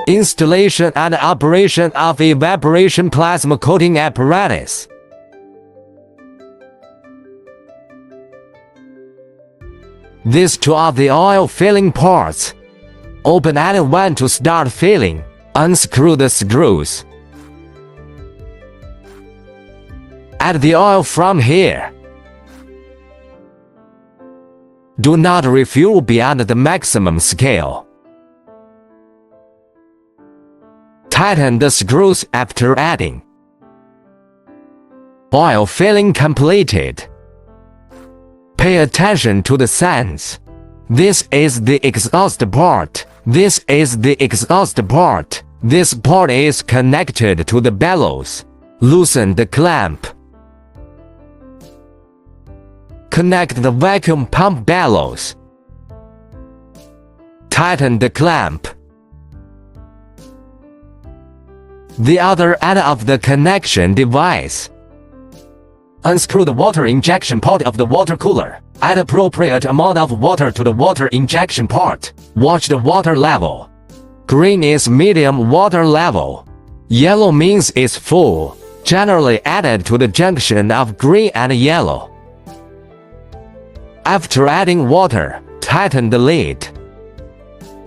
Installation and operation of evaporation plasma coating apparatus. These two are the oil filling parts. Open and when to start filling, unscrew the screws. Add the oil from here. Do not refuel beyond the maximum scale. Tighten the screws after adding. Oil filling completed. Pay attention to the signs. This is the exhaust part. This is the exhaust part. This part is connected to the bellows. Loosen the clamp. Connect the vacuum pump bellows. Tighten the clamp. The other end of the connection device. Unscrew the water injection port of the water cooler. Add appropriate amount of water to the water injection port. Watch the water level. Green is medium water level. Yellow means it's full, generally added to the junction of green and yellow. After adding water, tighten the lid.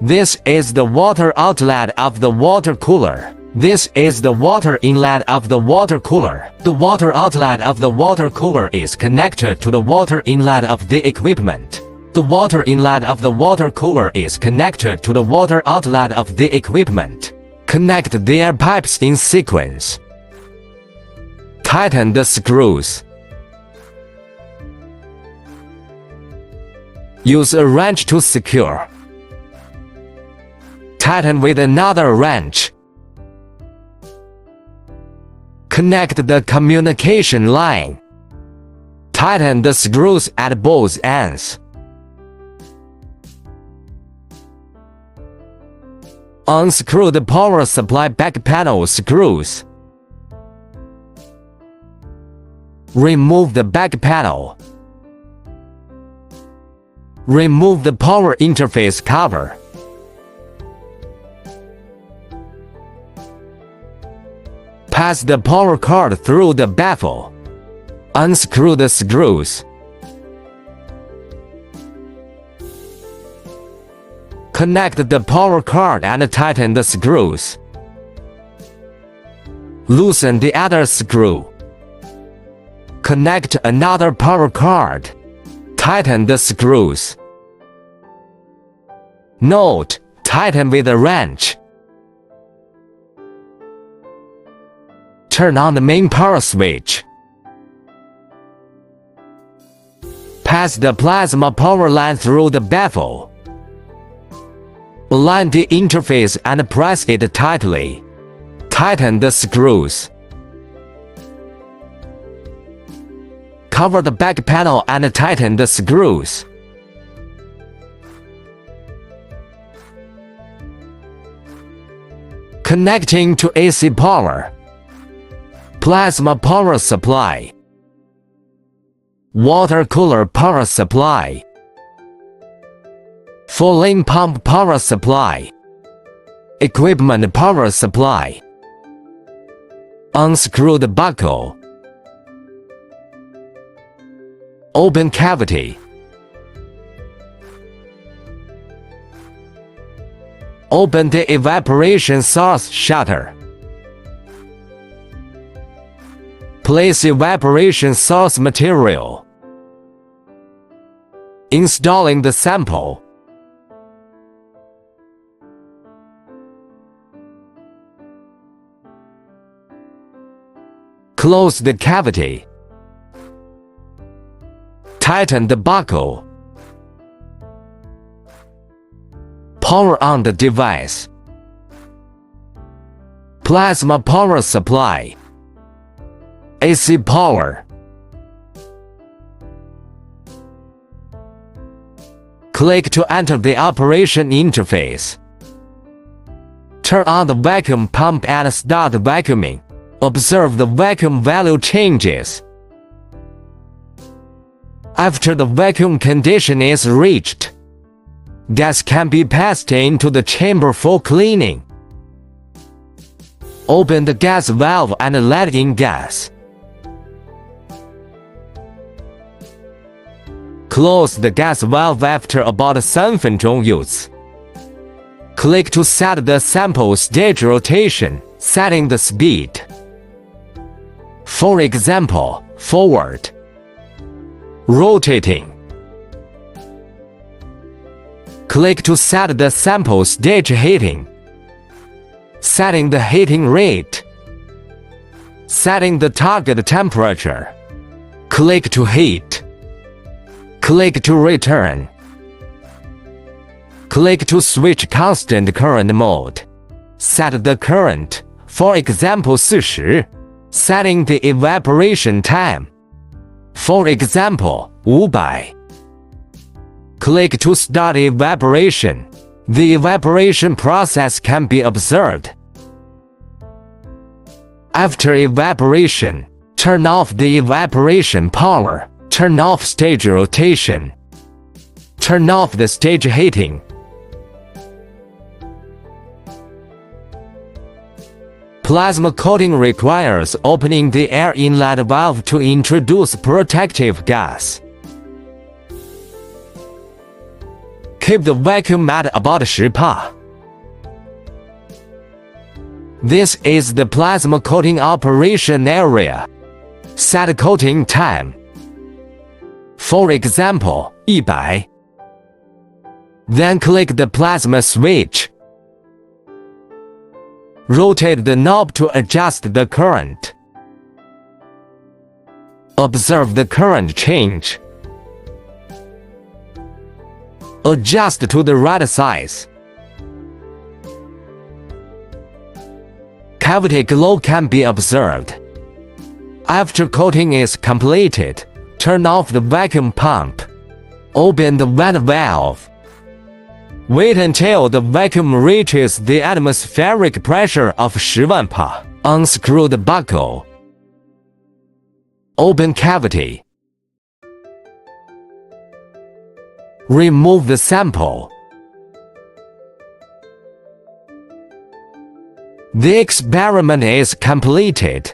This is the water outlet of the water cooler. This is the water inlet of the water cooler. The water outlet of the water cooler is connected to the water inlet of the equipment. The water inlet of the water cooler is connected to the water outlet of the equipment. Connect the air pipes in sequence. Tighten the screws. Use a wrench to secure. Tighten with another wrench. Connect the communication line. Tighten the screws at both ends. Unscrew the power supply back panel screws. Remove the back panel. Remove the power interface cover. Pass the power cord through the baffle. Unscrew the screws. Connect the power cord and tighten the screws. Loosen the other screw. Connect another power cord. Tighten the screws. Note: tighten with a wrench. Turn on the main power switch. Pass the plasma power line through the baffle. Align the interface and press it tightly. Tighten the screws. Cover the back panel and tighten the screws. Connecting to AC power. Plasma power supply. Water cooler power supply. Full-in pump power supply. Equipment power supply. Unscrew the buckle. Open cavity. Open the evaporation source shutter. Place evaporation source material. Installing the sample. Close the cavity. Tighten the buckle. Power on the device. Plasma power supply. AC power. Click to enter the operation interface. Turn on the vacuum pump and start vacuuming. Observe the vacuum value changes. After the vacuum condition is reached, gas can be passed into the chamber for cleaning. Open the gas valve and let in gas. Close the gas valve after about 3分钟 use. Click to set the sample stage rotation, setting the speed. For example, forward. Rotating. Click to set the sample stage heating. Setting the heating rate. Setting the target temperature. Click to heat. Click to return. Click to switch constant current mode. Set the current, for example 40. Setting the evaporation time. For example, 500. Click to start evaporation. The evaporation process can be observed. After evaporation, turn off the evaporation power. Turn off stage rotation. Turn off the stage heating. Plasma coating requires opening the air inlet valve to introduce protective gas. Keep the vacuum at about 10%. This is the plasma coating operation area. Set coating time. For example, 100. Then click the plasma switch. Rotate the knob to adjust the current. Observe the current change. Adjust to the right size. Cavity glow can be observed. After coating is completed, turn off the vacuum pump. Open the vent valve. Wait until the vacuum reaches the atmospheric pressure of 10,000 Pa. Unscrew the buckle. Open cavity. Remove the sample. The experiment is completed.